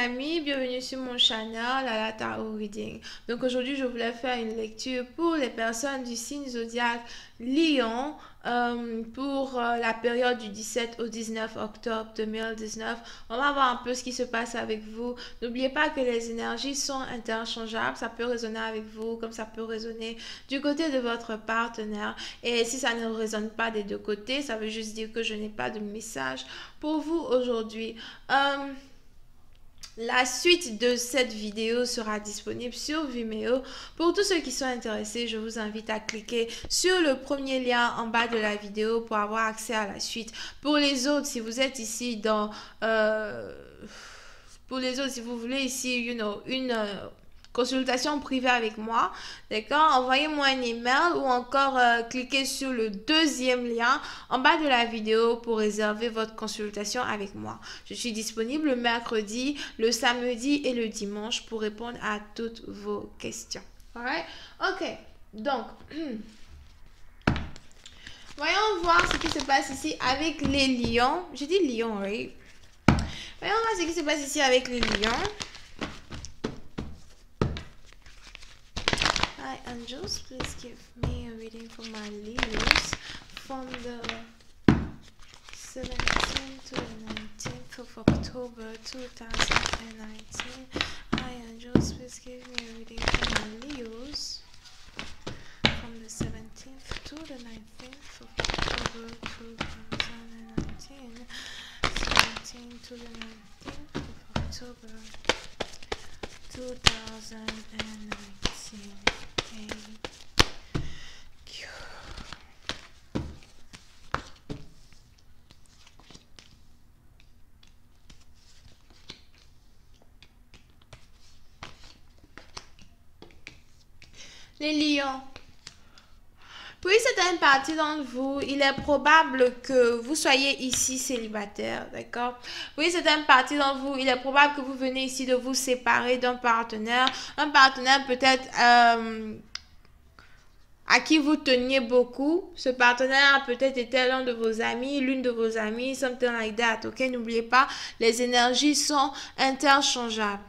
amis, bienvenue sur mon channel la Tarot Reading. Donc aujourd'hui je voulais faire une lecture pour les personnes du signe zodiaque Lion pour la période du 17 au 19 octobre 2019. On va voir un peu ce qui se passe avec vous. N'oubliez pas que les énergies sont interchangeables, ça peut résonner avec vous comme ça peut résonner du côté de votre partenaire. Et si ça ne résonne pas des deux côtés, ça veut juste dire que je n'ai pas de message pour vous aujourd'hui. La suite de cette vidéo sera disponible sur Vimeo. Pour tous ceux qui sont intéressés, je vous invite à cliquer sur le premier lien en bas de la vidéo pour avoir accès à la suite. Pour les autres, si vous êtes ici dans... pour les autres, si vous voulez ici, une consultation privée avec moi, d'accord, envoyez-moi un email ou encore cliquez sur le deuxième lien en bas de la vidéo pour réserver votre consultation avec moi. Je suis disponible le mercredi, le samedi et le dimanche pour répondre à toutes vos questions. Alright? Ok, donc voyons voir ce qui se passe ici avec les lions. J'ai dit lions, oui. Voyons voir ce qui se passe ici avec les lions. Hi angels, please give me a reading for my Leos from the 17th to the 19th of October 2019. Hi angels, please give me a reading for my Leos from the 17th to the 19th of October 2019. 17th to the 19th of October 2019. Les lions. Pour certaines parties d'entre vous, il est probable que vous soyez ici célibataire, d'accord? Oui, certaines parties d'entre vous, il est probable que vous venez ici de vous séparer d'un partenaire. Un partenaire peut-être à qui vous teniez beaucoup. Ce partenaire peut-être était l'un de vos amis, l'une de vos amies, something like that, ok? N'oubliez pas, les énergies sont interchangeables.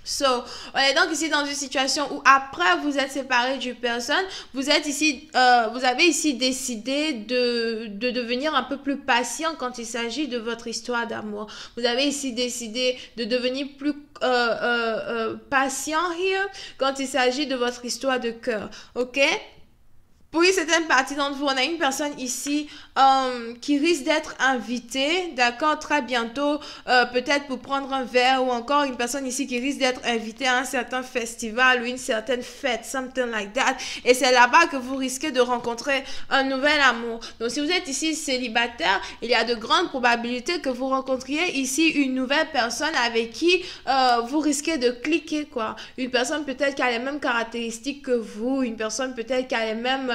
So, on est donc ici dans une situation où après vous êtes séparé d'une personne, vous êtes ici, vous avez ici décidé de devenir un peu plus patient quand il s'agit de votre histoire d'amour. Vous avez ici décidé de devenir plus patient here quand il s'agit de votre histoire de cœur, ok? Pour une certaine partie d'entre vous, on a une personne ici qui risque d'être invitée, d'accord, très bientôt, peut-être pour prendre un verre, ou encore une personne ici qui risque d'être invitée à un certain festival ou une certaine fête, something like that. Et c'est là-bas que vous risquez de rencontrer un nouvel amour. Donc, si vous êtes ici célibataire, il y a de grandes probabilités que vous rencontriez ici une nouvelle personne avec qui vous risquez de cliquer, quoi. Une personne peut-être qui a les mêmes caractéristiques que vous, une personne peut-être qui a les mêmes...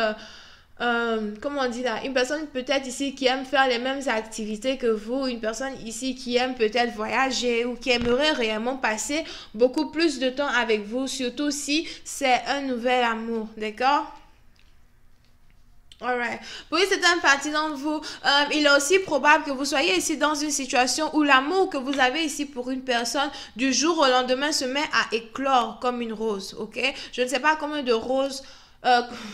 comment on dit là, une personne peut-être ici qui aime faire les mêmes activités que vous, une personne ici qui aime peut-être voyager ou qui aimerait réellement passer beaucoup plus de temps avec vous, surtout si c'est un nouvel amour, d'accord? Alright. Pour une certaine partie d'entre vous, il est aussi probable que vous soyez ici dans une situation où l'amour que vous avez ici pour une personne du jour au lendemain se met à éclore comme une rose, ok? Je ne sais pas combien de roses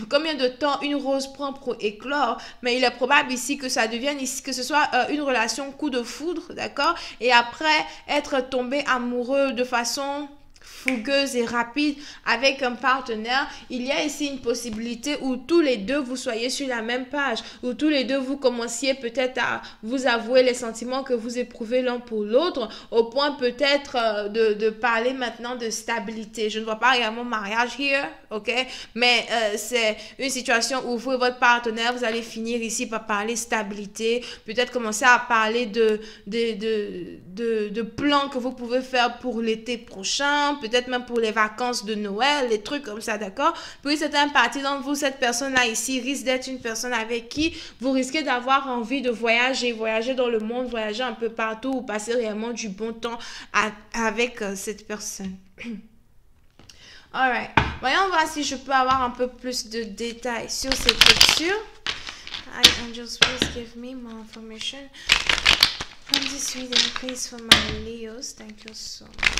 combien de temps une rose prend pour éclore, mais il est probable ici que ça devienne ici, que ce soit une relation coup de foudre, d'accord? Et après être tombé amoureux de façon fougueuse et rapide avec un partenaire, il y a ici une possibilité où tous les deux vous soyez sur la même page, où tous les deux vous commenciez peut-être à vous avouer les sentiments que vous éprouvez l'un pour l'autre, au point peut-être de parler maintenant de stabilité. Je ne vois pas réellement mariage here, ok? Mais c'est une situation où vous et votre partenaire, vous allez finir ici par parler stabilité, peut-être commencer à parler de plans que vous pouvez faire pour l'été prochain, peut-être même pour les vacances de Noël, les trucs comme ça, d'accord? Puis certaines parties d'entre vous, cette personne-là ici risque d'être une personne avec qui vous risquez d'avoir envie de voyager dans le monde, voyager un peu partout ou passer réellement du bon temps avec cette personne. Alright, voyons voir si je peux avoir un peu plus de détails sur cette lecture. Hi angels, please give me more information And this reading, please, for my Leos. Thank you so much.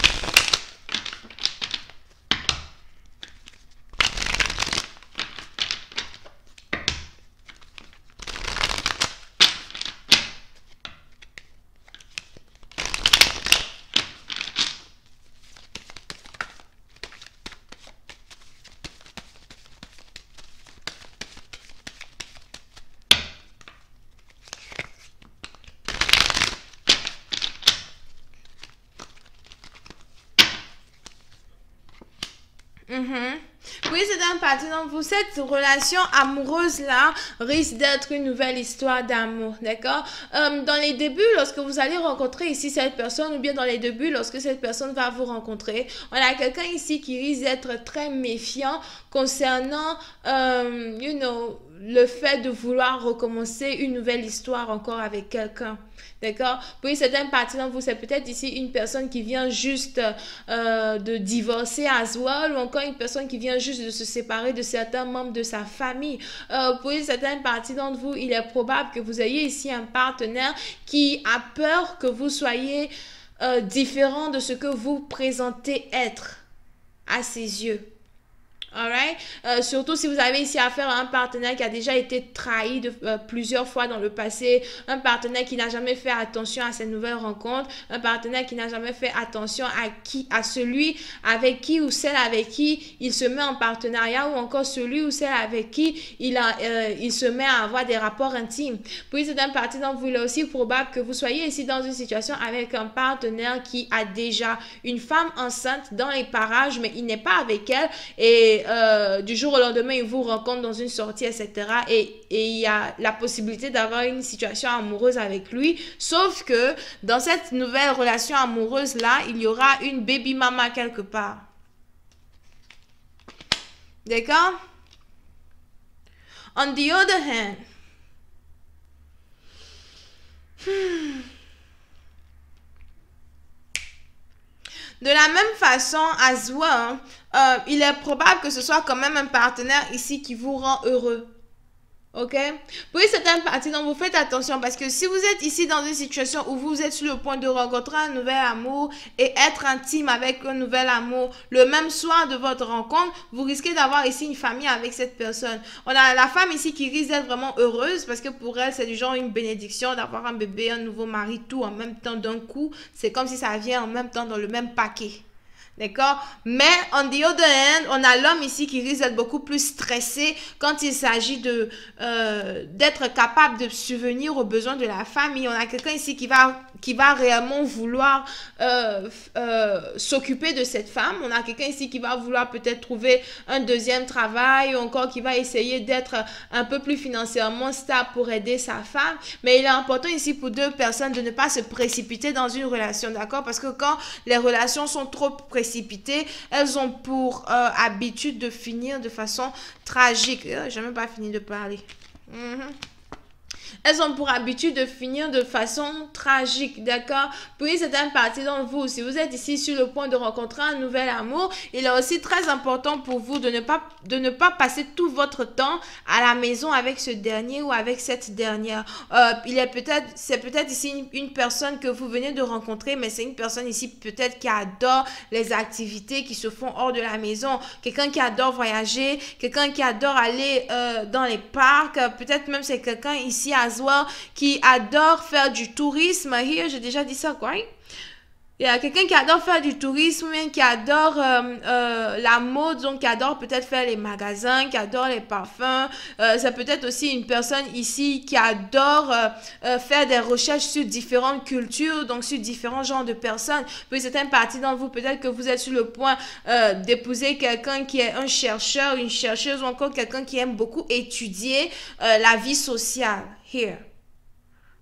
Oui, c'est un parti. Donc, vous, cette relation amoureuse-là risque d'être une nouvelle histoire d'amour, d'accord? Dans les débuts, lorsque vous allez rencontrer ici cette personne, ou bien dans les débuts, lorsque cette personne va vous rencontrer, on a quelqu'un ici qui risque d'être très méfiant concernant, le fait de vouloir recommencer une nouvelle histoire encore avec quelqu'un. D'accord? Pour certaines parties d'entre vous, c'est peut-être ici une personne qui vient juste de divorcer as well, ou encore une personne qui vient juste de se séparer de certains membres de sa famille. Pour certaines parties d'entre vous, il est probable que vous ayez ici un partenaire qui a peur que vous soyez différent de ce que vous présentez être à ses yeux. Alright? Surtout si vous avez ici affaire à un partenaire qui a déjà été trahi plusieurs fois dans le passé, un partenaire qui n'a jamais fait attention à ses nouvelles rencontres, un partenaire qui n'a jamais fait attention à celui avec qui ou celle avec qui il se met en partenariat, ou encore celui ou celle avec qui il se met à avoir des rapports intimes. Puis c'est un parti dont vous, il est aussi probable que vous soyez ici dans une situation avec un partenaire qui a déjà une femme enceinte dans les parages, mais il n'est pas avec elle, et du jour au lendemain, il vous rencontre dans une sortie, etc. Et il y a la possibilité d'avoir une situation amoureuse avec lui. Sauf que dans cette nouvelle relation amoureuse-là, il y aura une baby mama quelque part. D'accord? On the other hand, de la même façon, as well, il est probable que ce soit quand même un partenaire ici qui vous rend heureux. Ok? Pour certaines parties, donc vous faites attention, parce que si vous êtes ici dans une situation où vous êtes sur le point de rencontrer un nouvel amour et être intime avec un nouvel amour le même soir de votre rencontre, vous risquez d'avoir ici une famille avec cette personne. On a la femme ici qui risque d'être vraiment heureuse, parce que pour elle, c'est du genre une bénédiction d'avoir un bébé, un nouveau mari, tout en même temps d'un coup. C'est comme si ça vient en même temps dans le même paquet. D'accord? Mais, on the other hand, on a l'homme ici qui risque d'être beaucoup plus stressé quand il s'agit d'être capable de subvenir aux besoins de la famille. On a quelqu'un ici qui va réellement vouloir s'occuper de cette femme. On a quelqu'un ici qui va vouloir peut-être trouver un deuxième travail, ou encore qui va essayer d'être un peu plus financièrement stable pour aider sa femme. Mais il est important ici pour deux personnes de ne pas se précipiter dans une relation, d'accord? Parce que quand les relations sont trop précipitées, elles ont pour habitude de finir de façon tragique. J'ai même pas fini de parler. Elles ont pour habitude de finir de façon tragique, d'accord? Puis c'est une partie d'entre vous. Si vous êtes ici sur le point de rencontrer un nouvel amour, il est aussi très important pour vous de ne pas passer tout votre temps à la maison avec ce dernier ou avec cette dernière. C'est peut-être ici une personne que vous venez de rencontrer, mais c'est une personne ici peut-être qui adore les activités qui se font hors de la maison. Quelqu'un qui adore voyager, quelqu'un qui adore aller dans les parcs, peut-être même c'est quelqu'un ici as well qui adore faire du tourisme. Here, j'ai déjà dit ça, quoi. Il y a quelqu'un qui adore faire du tourisme, qui adore la mode, donc qui adore peut-être faire les magasins, qui adore les parfums. C'est peut-être aussi une personne ici qui adore faire des recherches sur différentes cultures, donc sur différents genres de personnes. Puis c'est une partie d'entre vous, peut-être que vous êtes sur le point d'épouser quelqu'un qui est un chercheur, une chercheuse, ou encore quelqu'un qui aime beaucoup étudier la vie sociale. Here.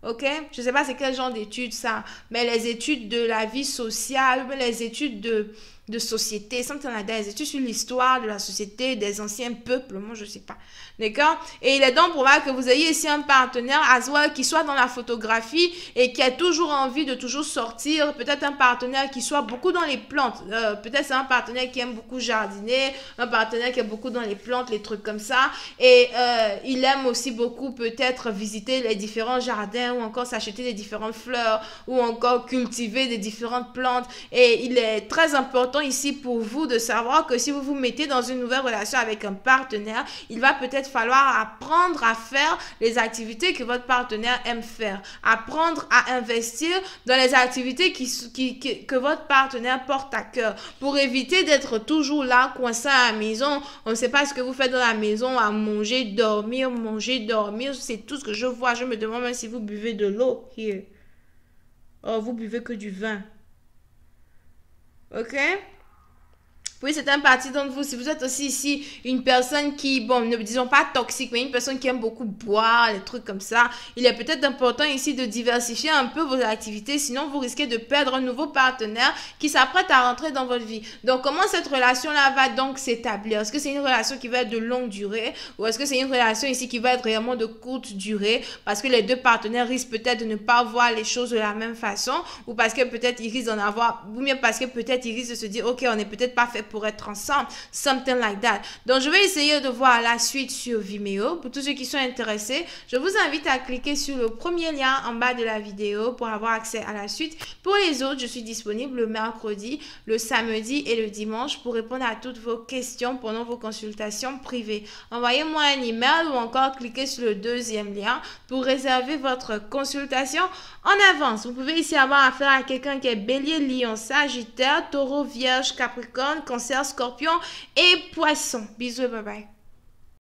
Ok? Je ne sais pas c'est quel genre d'études ça, mais les études de la vie sociale, les études de société, something like that, des études sur l'histoire de la société, des anciens peuples, moi je sais pas. D'accord? Et il est donc probable que vous ayez ici un partenaire as well qui soit dans la photographie et qui a toujours envie de toujours sortir. Peut-être un partenaire qui soit beaucoup dans les plantes. Peut-être c'est un partenaire qui aime beaucoup jardiner, un partenaire qui est beaucoup dans les plantes, les trucs comme ça. Et il aime aussi beaucoup peut-être visiter les différents jardins ou encore s'acheter des différentes fleurs ou encore cultiver des différentes plantes. Et il est très important ici pour vous de savoir que si vous vous mettez dans une nouvelle relation avec un partenaire, il va peut-être falloir apprendre à faire les activités que votre partenaire aime faire. Apprendre à investir dans les activités que votre partenaire porte à cœur pour éviter d'être toujours là, coincé à la maison. On ne sait pas ce que vous faites dans la maison, à manger, dormir, c'est tout ce que je vois. Je me demande même si vous buvez de l'eau. Here. Oh, vous buvez que du vin. Ok? Oui, c'est un parti d'entre vous. Si vous êtes aussi ici une personne qui, bon, ne disons pas toxique, mais une personne qui aime beaucoup boire, des trucs comme ça, il est peut-être important ici de diversifier un peu vos activités, sinon vous risquez de perdre un nouveau partenaire qui s'apprête à rentrer dans votre vie. Donc, comment cette relation-là va donc s'établir? Est-ce que c'est une relation qui va être de longue durée ou est-ce que c'est une relation ici qui va être réellement de courte durée parce que les deux partenaires risquent peut-être de ne pas voir les choses de la même façon ou parce que peut-être ils risquent d'en avoir, ou bien parce que peut-être ils risquent de se dire, ok, on n'est peut-être pas fait pour être ensemble, something like that. Donc, je vais essayer de voir la suite sur Vimeo. Pour tous ceux qui sont intéressés, je vous invite à cliquer sur le premier lien en bas de la vidéo pour avoir accès à la suite. Pour les autres, je suis disponible le mercredi, le samedi et le dimanche pour répondre à toutes vos questions pendant vos consultations privées. Envoyez-moi un email ou encore cliquez sur le deuxième lien pour réserver votre consultation en avance. Vous pouvez ici avoir affaire à quelqu'un qui est Bélier, Lion, Sagittaire, Taureau, Vierge, Capricorne, Cancer, Scorpion et Poisson. Bisous et bye bye.